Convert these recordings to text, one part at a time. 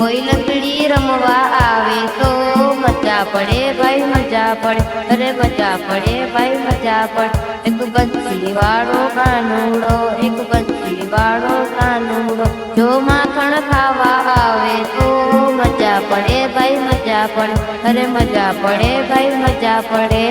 कोई लकड़ी रमवा आवे तो मजा पड़े भाई मजा पड़े, अरे मजा पड़े भाई मजा पड़े। एक बंसी वाळो कानूड़ो, एक बंसी वाळो कानूड़ो, जो माखण खावा आवे तो मजा पड़े भाई मजा पड़े, अरे मजा पड़े भाई मजा पड़े।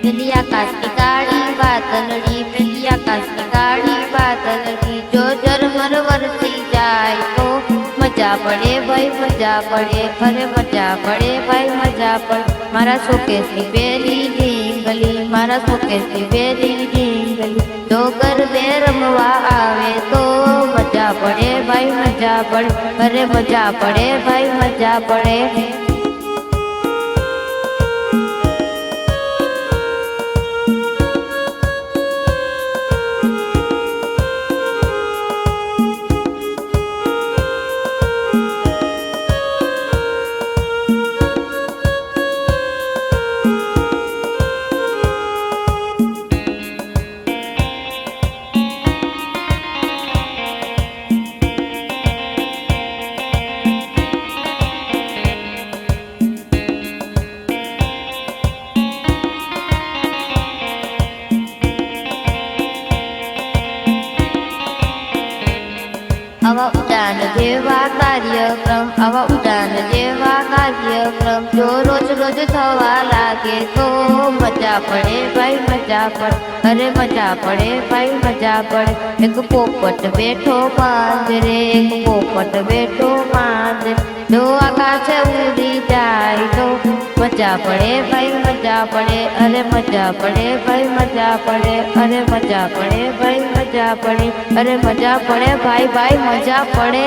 पेली आकाश की काली बादलड़ी, पेली आकाश की काली बादलड़ी, जो झरमर बरसी जाए तो मजा पड़े भाई मजा पड़े, अरे मजा पड़े भाई मजा पड़े। मारा शोकेस की पेली ढींगली, मारा शोकेस की पेली ढींगली, जो गरबे रमवा आवे तो मजा पड़े भाई मजा पड़े, अरे मजा पड़े भाई मजा पड़े। आवा उडान जेवा कार्यक्रम, आवा उडान जेवा कार्यक्रम, जो रोज रोज थवा लागे तो मजा पड़े भाई मजा पड़े, अरे मजा पड़े भाई मजा पड़े। एक पोपट बैठो मांजरे, एक पोपट बैठो मांजरे, जो आकाश उड़ी जाए तो मजा पड़े भाई मजा पड़े, अरे मजा पड़े भाई मजा पड़े, अरे मजा पड़े भाई मजा पड़े, अरे मजा पड़े भाई भाई मजा पड़े।